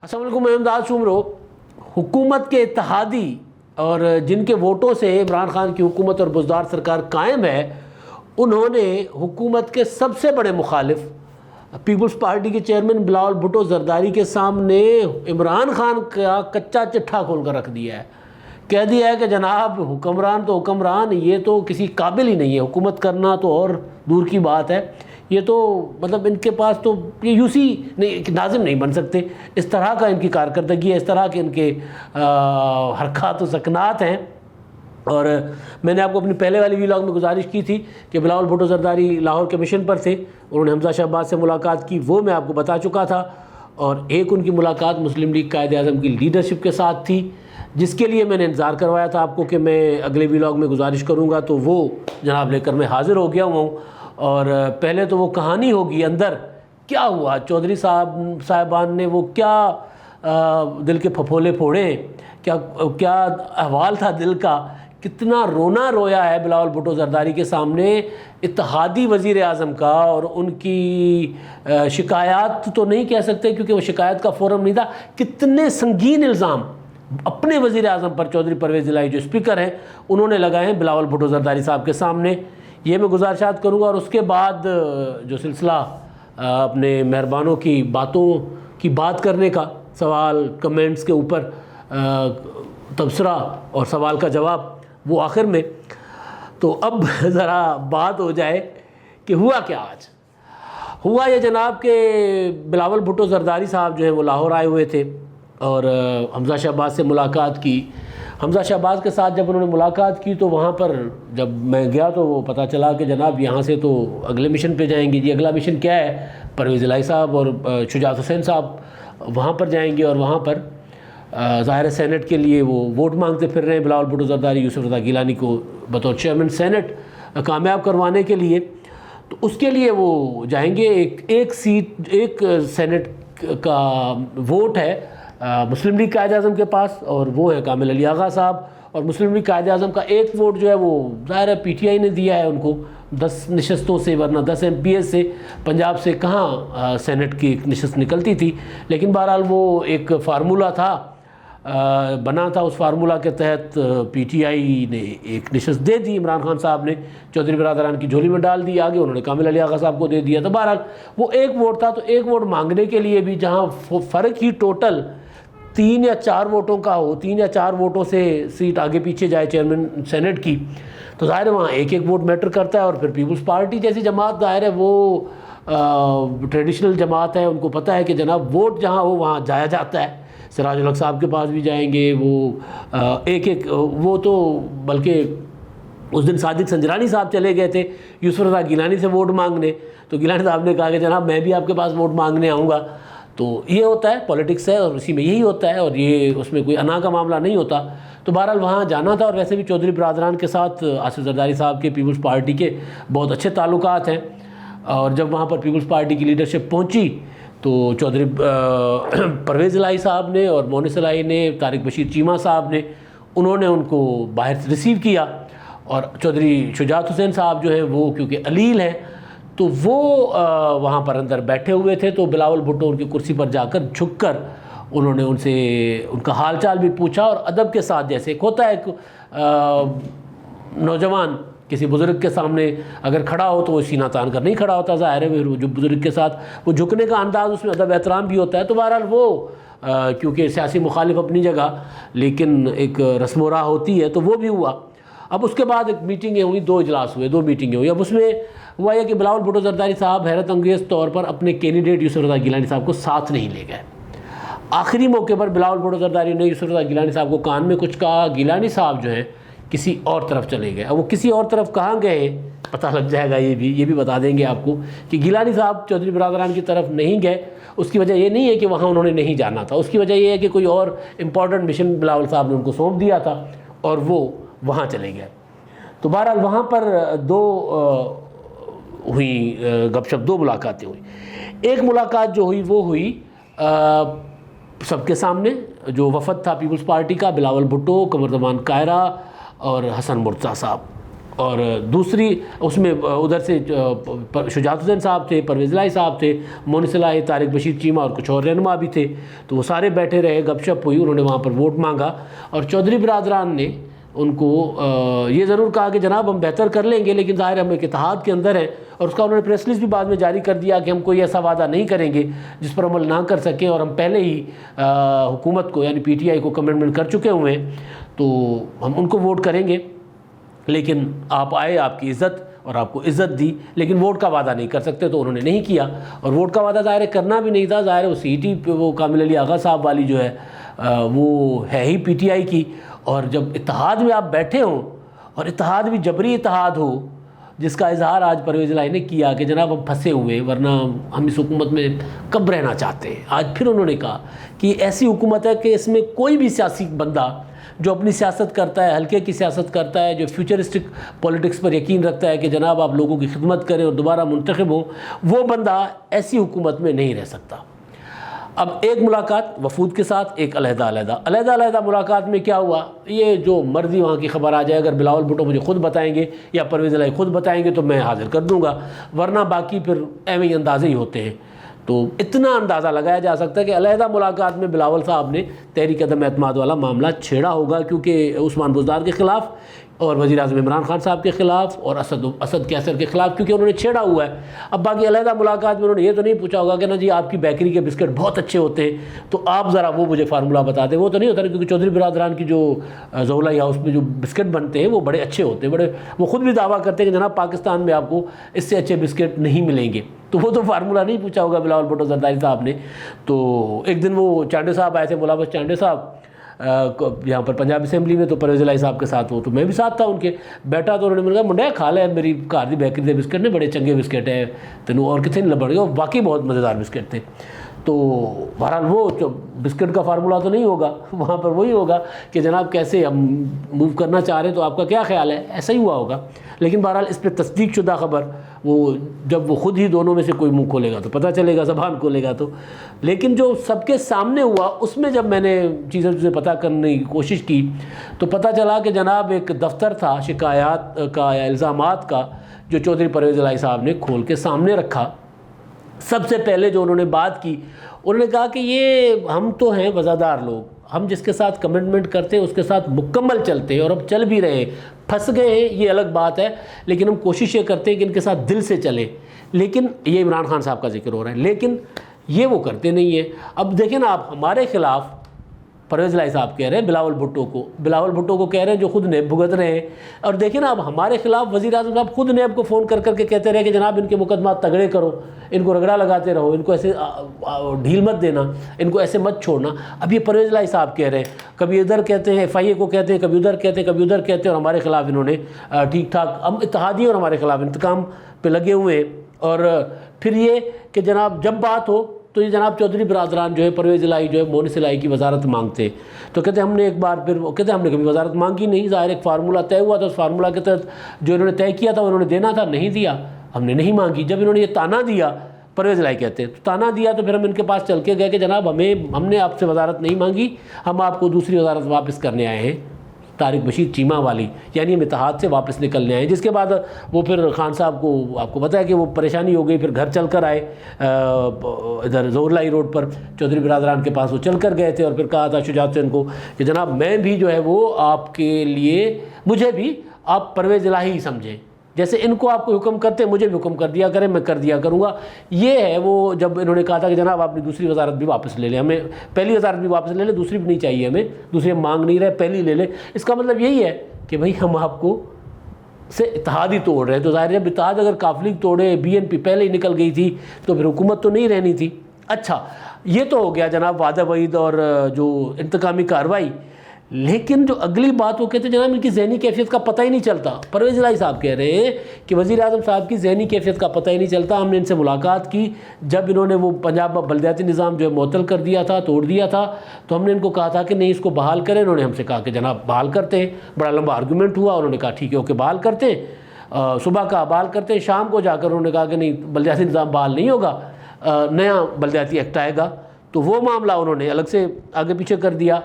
السلام علیکم، میں امداد شمرو۔ حکومت کے اتحادی اور جن کے ووٹوں سے عمران خان کی حکومت اور بزدار سرکار قائم ہے، انہوں نے حکومت کے سب سے بڑے مخالف پیپلز پارٹی کے چیئرمین بلاول بھٹو زرداری کے سامنے عمران خان کا کچا چٹھا کھول کر رکھ دیا ہے۔ کہہ دیا ہے کہ جناب حکمران تو حکمران، یہ تو کسی قابل ہی نہیں ہے، حکومت کرنا تو اور دور کی بات ہے، یہ تو مطلب ان کے پاس تو یہ یوسی نہیں، ناظم نہیں بن سکتے، اس طرح کا ان کی کارکردگی ہے، اس طرح کے ان کے حرکات و سکنات ہیں۔ اور میں نے آپ کو اپنی پہلے والی ویلاگ میں گزارش کی تھی کہ بلاول بھٹو زرداری لاہور کے مشن پر تھے، انہوں نے حمزہ شہباز سے ملاقات کی، وہ میں آپ کو بتا چکا تھا، اور ایک ان کی ملاقات مسلم لیگ قائد اعظم کی لیڈرشپ کے ساتھ تھی، جس کے لیے میں نے انتظار کروایا تھا آپ کو کہ میں اگلے ویلاگ میں گزارش کروں گا، تو وہ جناب لے کر میں حاضر ہو گیا ہوں۔ اور پہلے تو وہ کہانی ہوگی اندر کیا ہوا، چودھری صاحبان نے وہ کیا دل کے پھپھولے پھوڑے، کیا احوال تھا دل کا، کتنا رونا رویا ہے بلاول بھٹو زرداری کے سامنے اتحادی وزیر اعظم کا، اور ان کی شکایات تو نہیں کہہ سکتے کیونکہ وہ شکایت کا فورم نہیں تھا، کتنے سنگین الزام اپنے وزیر اعظم پر چودھری پرویز الہی جو اسپیکر ہیں انہوں نے لگائے ہیں بلاول بھٹو زرداری صاحب کے سامنے، یہ میں گزارشات کروں گا۔ اور اس کے بعد جو سلسلہ اپنے مہربانوں کی باتوں کی بات کرنے کا، سوال کمنٹس کے اوپر تبصرہ اور سوال کا جواب، وہ آخر میں۔ تو اب ذرا بات ہو جائے کہ ہوا کیا آج۔ ہوا یہ جناب کہ بلاول بھٹو زرداری صاحب جو ہیں وہ لاہور آئے ہوئے تھے اور حمزہ شہباز سے ملاقات کی۔ حمزہ شہباز کے ساتھ جب انہوں نے ملاقات کی تو وہاں پر جب میں گیا تو وہ پتہ چلا کہ جناب یہاں سے تو اگلے مشن پہ جائیں گے۔ جی اگلا مشن کیا ہے؟ پرویز الہی صاحب اور شجاعت حسین صاحب وہاں پر جائیں گے، اور وہاں پر ظاہر سینٹ کے لیے وہ ووٹ مانگتے پھر رہے ہیں بلاول بھٹو زرداری یوسف رضا گیلانی کو بطور چیئرمین سینٹ کامیاب کروانے کے لیے۔ تو اس کے لیے وہ جائیں گے، ایک سیٹ، ایک سینٹ کا ووٹ ہے مسلم لیگ قائد اعظم کے پاس، اور وہ ہے کامل علی آغا صاحب، اور مسلم لیگ قائد اعظم کا ایک ووٹ جو ہے وہ ظاہر ہے پی ٹی آئی نے دیا ہے ان کو 10 نشستوں سے، ورنہ 10 ایم پی ایس سے پنجاب سے کہاں سینٹ کی ایک نشست نکلتی تھی۔ لیکن بہرحال وہ ایک فارمولہ تھا، بنا تھا، اس فارمولہ کے تحت پی ٹی آئی نے ایک نشست دے دی، عمران خان صاحب نے چودھری برادران کی جھولی میں ڈال دی، آگے انہوں نے کامل علی آغا صاحب کو دے دیا۔ تو بہرحال وہ ایک ووٹ تھا، تو ایک ووٹ مانگنے کے لیے بھی جہاں فرق ہی ٹوٹل 3 یا 4 ووٹوں کا ہو، 3 یا 4 ووٹوں سے سیٹ آگے پیچھے جائے چیئرمین سینٹ کی، تو ظاہر ہے وہاں ایک ایک ووٹ میٹر کرتا ہے۔ اور پھر پیپلز پارٹی جیسی جماعت ظاہر ہے وہ ٹریڈیشنل جماعت ہے، ان کو پتہ ہے کہ جناب ووٹ جہاں ہو وہاں جایا جاتا ہے۔ سراج الحق صاحب کے پاس بھی جائیں گے، وہ ایک ایک، وہ تو بلکہ اس دن صادق سنجرانی صاحب چلے گئے تھے یوسف رضا گیلانی سے ووٹ مانگنے، تو گیلانی صاحب نے کہا کہ جناب میں بھی آپ کے پاس ووٹ مانگنے آؤں گا۔ تو یہ ہوتا ہے، پولیٹکس ہے، اور اسی میں یہی ہوتا ہے، اور یہ اس میں کوئی انا کا معاملہ نہیں ہوتا۔ تو بہرحال وہاں جانا تھا، اور ویسے بھی چودھری برادران کے ساتھ آصف زرداری صاحب کے پیپلز پارٹی کے بہت اچھے تعلقات ہیں، اور جب وہاں پر پیپلز پارٹی کی لیڈرشپ پہنچی تو چودھری پرویز الہی صاحب نے اور مونس الہی نے، طارق بشیر چیمہ صاحب نے، انہوں نے ان کو باہر سے ریسیو کیا، اور چودھری شجاعت حسین صاحب جو ہیں وہ کیونکہ علیل ہیں تو وہ وہاں پر اندر بیٹھے ہوئے تھے، تو بلاول بھٹو ان کی کرسی پر جا کر جھک کر انہوں نے ان سے ان کا حال چال بھی پوچھا، اور ادب کے ساتھ، جیسے ایک ہوتا ہے ایک نوجوان کسی بزرگ کے سامنے اگر کھڑا ہو تو وہ سینہ تان کر نہیں کھڑا ہوتا، ظاہر ہے جو بزرگ کے ساتھ وہ جھکنے کا انداز، اس میں ادب احترام بھی ہوتا ہے۔ تو بہرحال وہ کیونکہ سیاسی مخالف اپنی جگہ، لیکن ایک رسم و راہ ہوتی ہے، تو وہ بھی ہوا۔ اب اس کے بعد ایک میٹنگیں ہوئی، 2 اجلاس ہوئے، 2 میٹنگیں ہوئی۔ اب اس میں ہوا یہ کہ بلاول بھٹو زرداری صاحب حیرت انگیز طور پر اپنے کینڈیڈیٹ یوسف رضا گیلانی صاحب کو ساتھ نہیں لے گئے۔ آخری موقع پر بلاول بھٹو زرداری نے یوسف رضا گیلانی صاحب کو کان میں کچھ کہا، گیلانی صاحب جو ہیں کسی اور طرف چلے گئے۔ اب وہ کسی اور طرف کہاں گئے پتہ لگ جائے گا، یہ بھی بتا دیں گے آپ کو کہ گیلانی صاحب چودھری برادران کی طرف نہیں گئے۔ اس کی وجہ یہ نہیں ہے کہ وہاں انہوں نے نہیں جانا تھا، اس کی وجہ یہ ہے کہ کوئی اور امپورٹنٹ مشن بلاول صاحب نے ان کو سونپ دیا تھا، اور وہ وہاں چلے گئے۔ تو بہرحال وہاں پر 2 ہوئی گپ شپ، 2 ملاقاتیں ہوئی۔ ایک ملاقات جو ہوئی وہ ہوئی سب کے سامنے، جو وفد تھا پیپلز پارٹی کا، بلاول بھٹو، قمر زمان کائرہ اور حسن مرتضیٰ صاحب، اور دوسری اس میں ادھر سے شجاعت حسین صاحب تھے، پرویز الہی صاحب تھے، مونس الہی، طارق بشیر چیمہ اور کچھ اور رہنما بھی تھے. تو وہ سارے بیٹھے رہے، گپ شپ ہوئی، انہوں نے وہاں پر ووٹ مانگا. اور چودھری برادران نے ان کو یہ ضرور کہا کہ جناب ہم بہتر کر لیں گے، لیکن ظاہر ہم ایک اتحاد کے اندر ہیں. اور اس کا انہوں نے پریس ریلیز بھی بعد میں جاری کر دیا کہ ہم کوئی ایسا وعدہ نہیں کریں گے جس پر عمل نہ کر سکیں، اور ہم پہلے ہی حکومت کو یعنی پی ٹی آئی کو کمٹمنٹ کر چکے ہوئے ہیں، تو ہم ان کو ووٹ کریں گے. لیکن آپ آئے، آپ کی عزت اور آپ کو عزت دی، لیکن ووٹ کا وعدہ نہیں کر سکتے. تو انہوں نے نہیں کیا، اور ووٹ کا وعدہ ظاہر کرنا بھی نہیں تھا. ظاہر وہ سی ٹی پہ وہ کامل علی آغا صاحب والی جو ہے وہ ہے ہی پی ٹی آئی کی. اور جب اتحاد میں آپ بیٹھے ہوں، اور اتحاد بھی جبری اتحاد ہو، جس کا اظہار آج پرویز الہی نے کیا کہ جناب ہم پھنسے ہوئے، ورنہ ہم اس حکومت میں کب رہنا چاہتے ہیں. آج پھر انہوں نے کہا کہ ایسی حکومت ہے کہ اس میں کوئی بھی سیاسی بندہ جو اپنی سیاست کرتا ہے، ہلکے کی سیاست کرتا ہے، جو فیوچرسٹک پولیٹکس پر یقین رکھتا ہے کہ جناب آپ لوگوں کی خدمت کریں اور دوبارہ منتخب ہوں، وہ بندہ ایسی حکومت میں نہیں رہ سکتا. اب ایک ملاقات وفود کے ساتھ، ایک علیحدہ ملاقات میں کیا ہوا، یہ جو مرضی وہاں کی خبر آ جائے، اگر بلاول بھٹو مجھے خود بتائیں گے یا پرویز الہی خود بتائیں گے تو میں حاضر کر دوں گا، ورنہ باقی پھر ایویں اندازے ہی ہوتے ہیں. تو اتنا اندازہ لگایا جا سکتا ہے کہ علیحدہ ملاقات میں بلاول صاحب نے تحریک عدم اعتماد والا معاملہ چھیڑا ہوگا، کیونکہ عثمان بزدار کے خلاف اور وزیر اعظم عمران خان صاحب کے خلاف اور اسد کیسر کے خلاف، کیونکہ انہوں نے چھیڑا ہوا ہے. اب باقی علیحدہ ملاقات میں انہوں نے یہ تو نہیں پوچھا ہوگا کہ نا جی آپ کی بیکری کے بسکٹ بہت اچھے ہوتے ہیں تو آپ ذرا وہ مجھے فارمولہ بتا دیں. وہ تو نہیں ہوتا، کیونکہ چودھری برادران کی جو زولائی ہاؤس میں جو بسکٹ بنتے ہیں وہ بڑے اچھے ہوتے ہیں، بڑے وہ خود بھی دعویٰ کرتے ہیں کہ جناب پاکستان میں آپ کو اس سے اچھے بسکٹ نہیں ملیں گے. تو وہ تو فارمولہ نہیں پوچھا ہوگا بلاول بھٹو زرداری صاحب نے. تو ایک دن وہ چانڈے صاحب آئے تھے، ملابس چانڈے صاحب یہاں پر پنجاب اسمبلی میں، تو پرویز الہی صاحب کے ساتھ وہ، تو میں بھی ساتھ تھا ان کے. بیٹھا تو انہوں نے کہا منڈا کھا لے میری گھر دی بیکری دے بسکٹ نے، بڑے چنگے بسکٹ ہے تینوں اور کتنے لبڑ گئے، واقعی بہت مزیدار بسکٹ تھے. تو بہرحال وہ بسکٹ کا فارمولہ تو نہیں ہوگا وہاں پر، وہی ہوگا کہ جناب کیسے ہم موو کرنا چاہ رہے ہیں، تو آپ کا کیا خیال ہے، ایسا ہی ہوا ہوگا. لیکن بہرحال اس پہ تصدیق شدہ خبر وہ جب وہ خود ہی دونوں میں سے کوئی منہ کھولے گا تو پتہ چلے گا، زبان کھولے گا تو. لیکن جو سب کے سامنے ہوا اس میں جب میں نے چیزیں پتہ کرنے کی کوشش کی تو پتہ چلا کہ جناب ایک دفتر تھا شکایات کا یا الزامات کا، جو چودھری پرویز الہی صاحب نے کھول کے سامنے رکھا. سب سے پہلے جو انہوں نے بات کی، انہوں نے کہا کہ یہ ہم تو ہیں وفادار لوگ، ہم جس کے ساتھ کمٹمنٹ کرتے ہیں اس کے ساتھ مکمل چلتے ہیں، اور اب چل بھی رہے ہیں. پھنس گئے ہیں یہ الگ بات ہے، لیکن ہم کوشش یہ کرتے ہیں کہ ان کے ساتھ دل سے چلیں. لیکن یہ عمران خان صاحب کا ذکر ہو رہا ہے، لیکن یہ وہ کرتے نہیں ہیں. اب دیکھیں نا آپ، ہمارے خلاف پرویز الہی صاحب کہہ رہے ہیں بلاول بھٹو کو کہہ رہے ہیں جو خود نیب بھگت رہے ہیں. اور دیکھیں نا اب ہمارے خلاف وزیر اعظم صاحب خود نیب کو فون کر کے کہتے رہے کہ جناب ان کے مقدمات تگڑے کرو، ان کو رگڑا لگاتے رہو، ان کو ایسے ڈھیل مت دینا، ان کو ایسے مت چھوڑنا. اب یہ پرویز الہی صاحب کہہ رہے ہیں، کبھی ادھر کہتے ہیں ایف آئی اے کو کہتے ہیں، کبھی ادھر کہتے ہیں، کبھی ادھر کہتے ہیں، اور ہمارے خلاف انہوں نے ٹھیک ٹھاک ہم اتحادی اور ہمارے خلاف انتقام پہ لگے ہوئے ہیں. اور پھر یہ کہ جناب جب بات ہو تو یہ جناب چودھری برادران جو ہے پرویز الہی جو ہے مونس الہی کی وزارت مانگتے ہیں. تو کہتے ہیں ہم نے ایک بار پھر کہتے ہیں ہم نے کبھی وزارت مانگی نہیں، ظاہر ایک فارمولہ طے ہوا تھا، اس فارمولہ کے تحت جو انہوں نے طے کیا تھا انہوں نے دینا تھا، نہیں دیا، ہم نے نہیں مانگی. جب انہوں نے یہ تانا دیا، پرویز الہی کہتے ہیں تو تانا دیا، تو پھر ہم ان کے پاس چل کے گئے کہ جناب ہم نے آپ سے وزارت نہیں مانگی، ہم آپ کو دوسری وزارت واپس کرنے آئے ہیں، طارق بشیر چیمہ والی، یعنی ہم اتحاد سے واپس نکلنے آئے. جس کے بعد وہ پھر خان صاحب کو آپ کو پتہ ہے کہ وہ پریشانی ہو گئی، پھر گھر چل کر آئے ادھر زورلائی روڈ پر چودھری برادران کے پاس وہ چل کر گئے تھے، اور پھر کہا تھا شجاعت حسین کو کہ جناب میں بھی جو ہے وہ آپ کے لیے، مجھے بھی آپ پرویز الہی ہی سمجھیں، جیسے ان کو آپ کو حکم کرتے ہیں مجھے بھی حکم کر دیا کریں، میں کر دیا کروں گا. یہ ہے وہ جب انہوں نے کہا تھا کہ جناب آپ نے دوسری وزارت بھی واپس لے لیں، ہمیں پہلی وزارت بھی واپس لے لیں، دوسری بھی نہیں چاہیے ہمیں، دوسری ہم مانگ نہیں رہے، پہلی لے لیں. اس کا مطلب یہی ہے کہ بھئی ہم آپ کو سے اتحاد ہی توڑ رہے ہیں. تو ظاہر جب اتحاد اگر کافلی توڑے، بی این پی پہلے ہی نکل گئی تھی تو پھر حکومت تو نہیں رہنی تھی. اچھا یہ تو ہو گیا جناب وعدہ وعید اور جو انتقامی کارروائی. لیکن جو اگلی بات وہ کہتے ہیں جناب ان کی ذہنی کیفیت کا پتہ ہی نہیں چلتا. پرویز الہی صاحب کہہ رہے ہیں کہ وزیر اعظم صاحب کی ذہنی کیفیت کا پتہ ہی نہیں چلتا. ہم نے ان سے ملاقات کی جب انہوں نے وہ پنجاب بلدیاتی نظام جو ہے معطل کر دیا تھا، توڑ دیا تھا، تو ہم نے ان کو کہا تھا کہ نہیں اس کو بحال کریں. انہوں نے ہم سے کہا کہ جناب بحال کرتے ہیں. بڑا لمبا آرگومنٹ ہوا، انہوں نے کہا ٹھیک ہے اوکے بحال کرتے ہیں. صبح کا بحال کرتے ہیں، شام کو جا کر انہوں نے کہا کہ نہیں بلدیاتی نظام بحال نہیں ہوگا، نیا بلدیاتی ایکٹ آئے گا. تو وہ معاملہ انہوں نے الگ سے آگے پیچھے کر دیا.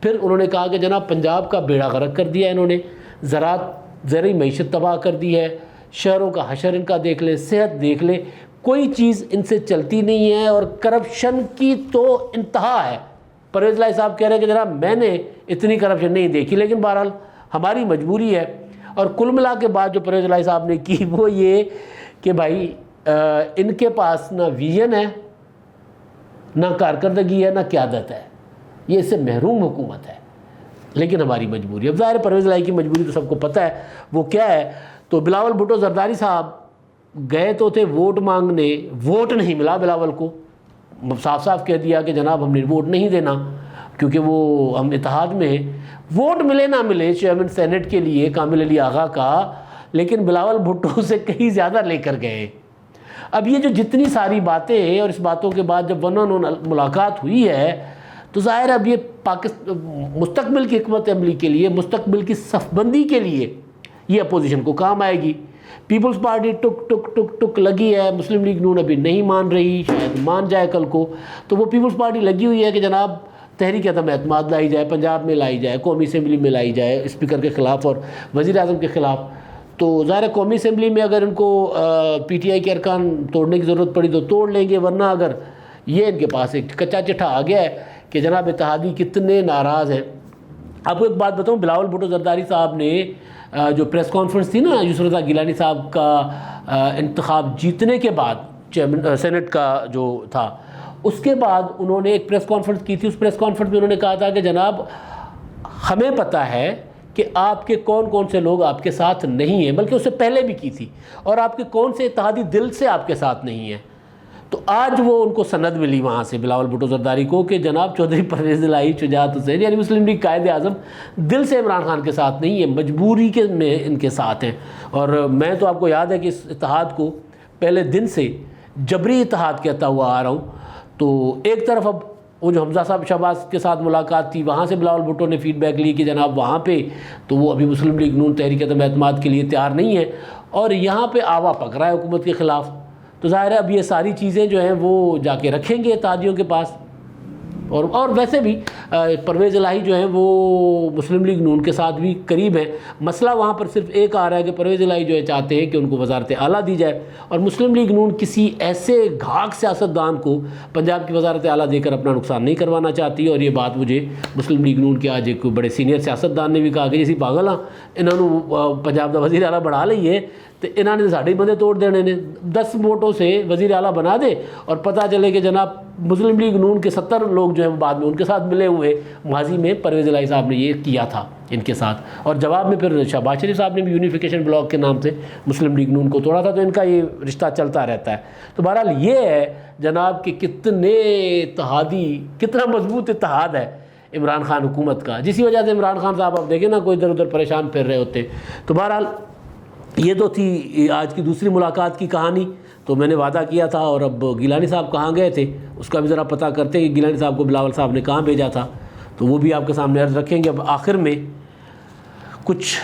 پھر انہوں نے کہا کہ جناب پنجاب کا بیڑا غرق کر دیا انہوں نے، زراعت زرعی معیشت تباہ کر دی ہے، شہروں کا حشر ان کا دیکھ لیں، صحت دیکھ لیں، کوئی چیز ان سے چلتی نہیں ہے، اور کرپشن کی تو انتہا ہے۔ پرویز الہی صاحب کہہ رہے ہیں کہ جناب میں نے اتنی کرپشن نہیں دیکھی، لیکن بہرحال ہماری مجبوری ہے۔ اور کل ملا کے بعد جو پرویز الہی صاحب نے کی وہ یہ کہ بھائی ان کے پاس نہ ویژن ہے، نہ کارکردگی ہے، نہ قیادت ہے، یہ اس سے محروم حکومت ہے، لیکن ہماری مجبوری ہے۔ اب ظاہر ہے پرویز الہی کی مجبوری تو سب کو پتہ ہے وہ کیا ہے۔ تو بلاول بھٹو زرداری صاحب گئے تو تھے ووٹ مانگنے، ووٹ نہیں ملا بلاول کو، صاف صاف کہہ دیا کہ جناب ہم نے ووٹ نہیں دینا کیونکہ وہ ہم اتحاد میں ہیں۔ ووٹ ملے نہ ملے چیئرمین سینٹ کے لیے کامل علی آغا کا، لیکن بلاول بھٹو سے کہیں زیادہ لے کر گئے۔ اب یہ جو جتنی ساری باتیں ہیں، اور اس باتوں کے بعد جب 1-on-1 ملاقات ہوئی ہے تو ظاہر ہے اب یہ مستقبل کی حکمت عملی کے لیے، مستقبل کی صف بندی کے لیے یہ اپوزیشن کو کام آئے گی۔ پیپلز پارٹی ٹک ٹک ٹک ٹک لگی ہے، مسلم لیگ نون ابھی نہیں مان رہی، شاید مان جائے کل کو، تو وہ پیپلز پارٹی لگی ہوئی ہے کہ جناب تحریک عدم اعتماد لائی جائے، پنجاب میں لائی جائے، قومی اسمبلی میں لائی جائے، اسپیکر کے خلاف اور وزیر اعظم کے خلاف۔ تو ظاہر ہے قومی اسمبلی میں اگر ان کو پی ٹی آئی کے ارکان توڑنے کی ضرورت پڑی تو توڑ لیں گے، ورنہ اگر یہ ان کے پاس ایک کچا چٹھا آ گیا ہے کہ جناب اتحادی کتنے ناراض ہیں۔ آپ کو ایک بات بتاؤں، بلاول بھٹو زرداری صاحب نے جو پریس کانفرنس تھی نا یسر رضا گیلانی صاحب کا انتخاب جیتنے کے بعد، چیئرمین سینٹ کا جو تھا، اس کے بعد انہوں نے ایک پریس کانفرنس کی تھی۔ اس پریس کانفرنس میں انہوں نے کہا تھا کہ جناب ہمیں پتہ ہے کہ آپ کے کون کون سے لوگ آپ کے ساتھ نہیں ہیں، بلکہ اس سے پہلے بھی کی تھی، اور آپ کے کون سے اتحادی دل سے آپ کے ساتھ نہیں ہیں۔ تو آج وہ ان کو سند ملی وہاں سے بلاول بھٹو زرداری کو کہ جناب چودھری پرویز الہی، شجاعت حسین یعنی مسلم لیگ قائد اعظم دل سے عمران خان کے ساتھ نہیں ہے، مجبوری کے میں ان کے ساتھ ہیں۔ اور میں تو آپ کو یاد ہے کہ اس اتحاد کو پہلے دن سے جبری اتحاد کہتا ہوا آ رہا ہوں۔ تو ایک طرف اب وہ جو حمزہ صاحب شہباز کے ساتھ ملاقات تھی، وہاں سے بلاول بھٹو نے فیڈ بیک لی کہ جناب وہاں پہ تو وہ ابھی مسلم لیگ نون تحریک عدم اعتماد کے لیے تیار نہیں ہے، اور یہاں پہ آوا پک رہا ہے حکومت کے خلاف۔ تو ظاہر ہے اب یہ ساری چیزیں جو ہیں وہ جا کے رکھیں گے اتحادیوں کے پاس۔ اور ویسے بھی پرویز الہی جو ہیں وہ مسلم لیگ نون کے ساتھ بھی قریب ہیں۔ مسئلہ وہاں پر صرف ایک آ رہا ہے کہ پرویز الہی جو ہے چاہتے ہیں کہ ان کو وزارت اعلیٰ دی جائے، اور مسلم لیگ نون کسی ایسے گھاک سیاستدان کو پنجاب کی وزارت اعلیٰ دے کر اپنا نقصان نہیں کروانا چاہتی۔ اور یہ بات مجھے مسلم لیگ نون کے آج ایک بڑے سینئر سیاستدان نے بھی کہا کہ جیسی پاگل ہاں انہوں نے پنجاب کا وزیر اعلیٰ بڑھا لئی ہے تو انہوں نے ساڑھے بندے توڑ دینے نے، 10 ووٹوں سے وزیر اعلیٰ بنا دے، اور پتہ چلے کہ جناب مسلم لیگ نون کے 70 لوگ جو ہیں بعد میں ان کے ساتھ ملے ہوئے۔ ماضی میں پرویز الہی صاحب نے یہ کیا تھا ان کے ساتھ، اور جواب میں پھر شہباز شریف صاحب نے بھی یونیفیکیشن بلاک کے نام سے مسلم لیگ نون کو توڑا تھا۔ تو ان کا یہ رشتہ چلتا رہتا ہے۔ تو بہرحال یہ ہے جناب کہ کتنے اتحادی، کتنا مضبوط اتحاد ہے عمران خان حکومت کا، جسی وجہ سے عمران خان صاحب آپ دیکھیں نا کوئی ادھر ادھر پریشان پھر رہے ہوتے۔ تو بہرحال یہ تو تھی آج کی دوسری ملاقات کی کہانی۔ تو میں نے وعدہ کیا تھا، اور اب گیلانی صاحب کہاں گئے تھے اس کا بھی ذرا پتہ کرتے ہیں کہ گیلانی صاحب کو بلاول صاحب نے کہاں بھیجا تھا، تو وہ بھی آپ کے سامنے عرض رکھیں گے۔ اب آخر میں کچھ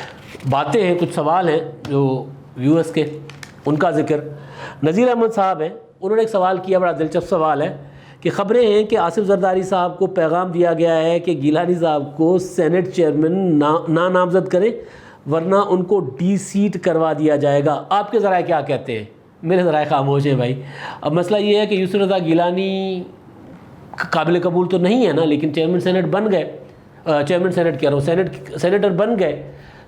باتیں ہیں، کچھ سوال ہیں جو ویورز کے، ان کا ذکر نذیر احمد صاحب ہیں۔ انہوں نے ایک سوال کیا، بڑا دلچسپ سوال ہے کہ خبریں ہیں کہ آصف زرداری صاحب کو پیغام دیا گیا ہے کہ گیلانی صاحب کو سینٹ چیئرمین نہ نامزد کریں ورنہ ان کو ڈی سیٹ کروا دیا جائے گا۔ آپ کے ذرائع کیا کہتے ہیں؟ میرے ذرائع خاموش ہیں بھائی۔ اب مسئلہ یہ ہے کہ یسر رضا گیلانی قابل قبول تو نہیں ہے نا، لیکن چیئرمین سینٹ بن گئے، چیئرمین سینٹ کہہ رہا ہوں، سینیٹر بن گئے،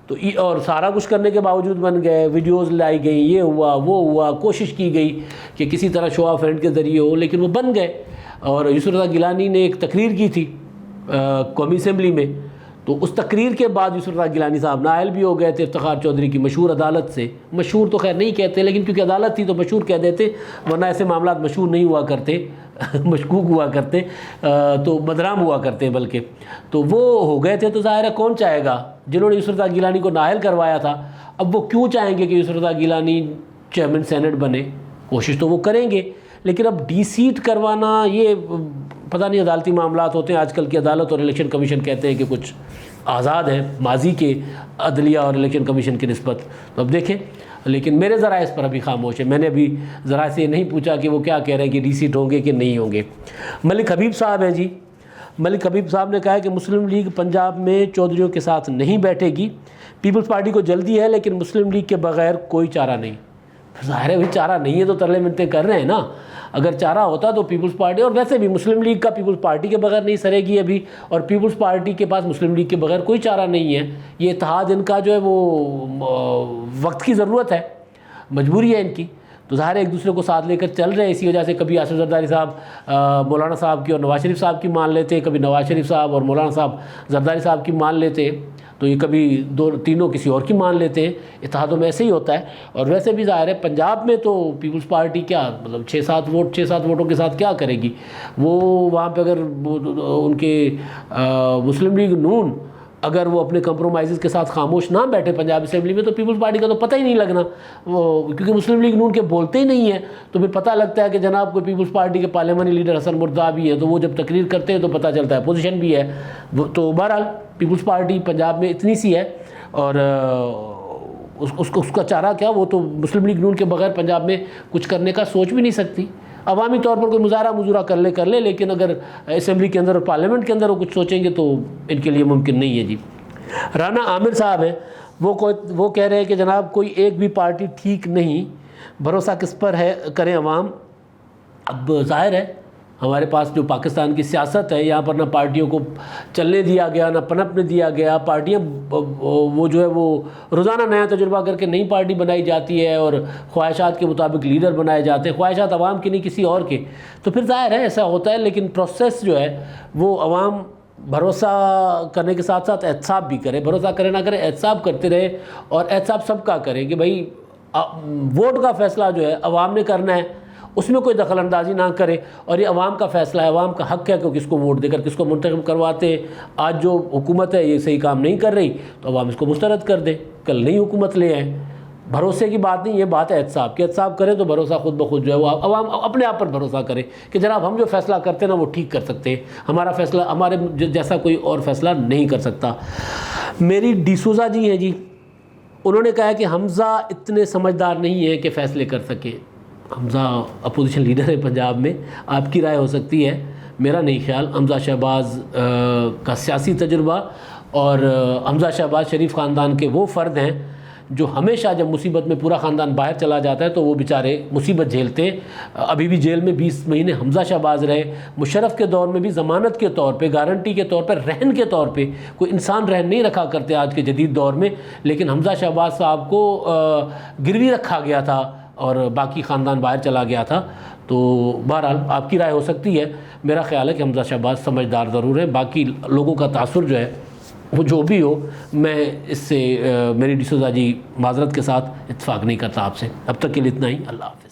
تو اور سارا کچھ کرنے کے باوجود بن گئے، ویڈیوز لائی گئی، یہ ہوا وہ ہوا، کوشش کی گئی کہ کسی طرح شو آف ہینڈ کے ذریعے ہو، لیکن وہ بن گئے۔ اور یسر رضا گیلانی نے ایک تقریر کی تھی قومی اسمبلی میں، تو اس تقریر کے بعد یسر رضا گیلانی صاحب نائل بھی ہو گئے تھے افتخار چودھری کی مشہور عدالت سے۔ مشہور تو خیر نہیں کہتے، لیکن کیونکہ عدالت تھی تو مشہور کہہ دیتے، ورنہ ایسے معاملات مشہور نہیں ہوا کرتے، مشکوک ہوا کرتے، تو بدنام ہوا کرتے بلکہ۔ تو وہ ہو گئے تھے، تو ظاہر ہے کون چاہے گا جنہوں نے یسر رضا گیلانی کو نائل کروایا تھا، اب وہ کیوں چاہیں گے کہ یسر رضا گیلانی چیئرمین سینٹ بنے؟ کوشش تو وہ کریں گے، لیکن اب ڈی سیٹ کروانا یہ پتہ نہیں، عدالتی معاملات ہوتے ہیں آج کل کی عدالت اور الیکشن کمیشن کہتے ہیں کہ کچھ آزاد ہیں ماضی کے عدلیہ اور الیکشن کمیشن کی نسبت، تو اب دیکھیں۔ لیکن میرے ذرائع اس پر ابھی خاموش ہے، میں نے ابھی ذرائع سے نہیں پوچھا کہ وہ کیا کہہ رہے ہیں کہ ڈی سیٹ ہوں گے کہ نہیں ہوں گے۔ ملک حبیب صاحب ہیں جی، ملک حبیب صاحب نے کہا ہے کہ مسلم لیگ پنجاب میں چودھریوں کے ساتھ نہیں بیٹھے گی، پیپلز پارٹی کو جلدی ہے لیکن مسلم لیگ کے بغیر کوئی چارہ نہیں۔ ظاہر ہے چارہ نہیں ہے تو ترلے منتیں کر رہے ہیں نا، اگر چارہ ہوتا تو پیپلز پارٹی، اور ویسے بھی مسلم لیگ کا پیپلز پارٹی کے بغیر نہیں سرے گی ابھی، اور پیپلز پارٹی کے پاس مسلم لیگ کے بغیر کوئی چارہ نہیں ہے۔ یہ اتحاد ان کا جو ہے وہ وقت کی ضرورت ہے، مجبوری ہے ان کی، تو ظاہر ہے ایک دوسرے کو ساتھ لے کر چل رہے ہیں۔ اسی وجہ سے کبھی آصف زرداری صاحب مولانا صاحب کی اور نواز شریف صاحب کی مان لیتے، کبھی نواز شریف صاحب اور مولانا صاحب زرداری صاحب کی مان لیتے، تو یہ کبھی تینوں کسی اور کی مان لیتے ہیں۔ اتحادوں میں ایسے ہی ہوتا ہے۔ اور ویسے بھی ظاہر ہے پنجاب میں تو پیپلز پارٹی کیا مطلب 6-7 ووٹوں کے ساتھ کیا کرے گی وہ، وہاں پہ اگر ان کے مسلم لیگ نون اگر وہ اپنے کمپرومائزز کے ساتھ خاموش نہ بیٹھے پنجاب اسمبلی میں، تو پیپلز پارٹی کا تو پتہ ہی نہیں لگنا، وہ کیونکہ مسلم لیگ نون کے بولتے ہی نہیں ہیں، تو پھر پتہ لگتا ہے کہ جناب کوئی پیپلز پارٹی کے پارلیمانی لیڈر حسن مرتضیٰ بھی ہے، تو وہ جب تقریر کرتے ہیں تو پتہ چلتا ہے پوزیشن بھی ہے۔ تو بہرحال پیپلز پارٹی پنجاب میں اتنی سی ہے، اور اس کا چارہ کیا، وہ تو مسلم لیگ نون کے بغیر پنجاب میں کچھ کرنے کا سوچ بھی نہیں سکتی۔ عوامی طور پر کوئی مظاہرہ کر لے، لیکن اگر اسمبلی کے اندر اور پارلیمنٹ کے اندر وہ کچھ سوچیں گے تو ان کے لیے ممکن نہیں ہے جی۔ رانا عامر صاحب ہیں، وہ کہہ رہے ہیں کہ جناب کوئی ایک بھی پارٹی ٹھیک نہیں، بھروسہ کس پر ہے کریں عوام۔ اب ظاہر ہے ہمارے پاس جو پاکستان کی سیاست ہے، یہاں پر نہ پارٹیوں کو چلنے دیا گیا، نہ پنپنے دیا گیا، پارٹیاں وہ جو ہے وہ روزانہ نیا تجربہ کر کے نئی پارٹی بنائی جاتی ہے، اور خواہشات کے مطابق لیڈر بنائے جاتے ہیں، خواہشات عوام کی نہیں کسی اور کے، تو پھر ظاہر ہے ایسا ہوتا ہے۔ لیکن پروسیس جو ہے وہ عوام بھروسہ کرنے کے ساتھ ساتھ احتساب بھی کرے، بھروسہ کرے نہ کرے احتساب کرتے رہے، اور احتساب سب کا کرے کہ بھائی ووٹ کا فیصلہ جو ہے عوام نے کرنا ہے، اس میں کوئی دخل اندازی نہ کرے، اور یہ عوام کا فیصلہ ہے، عوام کا حق ہے کہ کس کو ووٹ دے کر کس کو منتخب کرواتے ہیں۔ آج جو حکومت ہے یہ صحیح کام نہیں کر رہی تو عوام اس کو مسترد کر دے، کل نئی حکومت لے آئیں۔ بھروسے کی بات نہیں، یہ بات ہے احتساب کی، احتساب کرے تو بھروسہ خود بخود جو ہے وہ عوام اپنے آپ پر بھروسہ کرے کہ جناب ہم جو فیصلہ کرتے ہیں نا وہ ٹھیک کر سکتے ہیں، ہمارا فیصلہ ہمارے جیسا کوئی اور فیصلہ نہیں کر سکتا۔ میری ڈیسوزا جی ہیں جی، انہوں نے کہا ہے کہ حمزہ اتنے سمجھدار نہیں ہیں کہ فیصلے کر سکیں۔ حمزہ اپوزیشن لیڈر ہے پنجاب میں، آپ کی رائے ہو سکتی ہے، میرا نہیں خیال۔ حمزہ شہباز کا سیاسی تجربہ، اور حمزہ شہباز شریف خاندان کے وہ فرد ہیں جو ہمیشہ جب مصیبت میں پورا خاندان باہر چلا جاتا ہے تو وہ بیچارے مصیبت جھیلتے ہیں۔ ابھی بھی جیل میں 20 مہینے حمزہ شہباز رہے، مشرف کے دور میں بھی ضمانت کے طور پہ، گارنٹی کے طور پہ، رہن کے طور پہ، کوئی انسان رہن نہیں رکھا کرتے آج کے جدید دور میں، لیکن حمزہ شہباز صاحب کو گروی رکھا گیا تھا اور باقی خاندان باہر چلا گیا تھا۔ تو بہرحال آپ کی رائے ہو سکتی ہے، میرا خیال ہے کہ حمزہ شہباز سمجھدار ضرور ہے، باقی لوگوں کا تاثر جو ہے وہ جو بھی ہو، میں اس سے میری ڈیسوزا جی معذرت کے ساتھ اتفاق نہیں کرتا آپ سے۔ اب تک کے لیے اتنا ہی، اللہ حافظ۔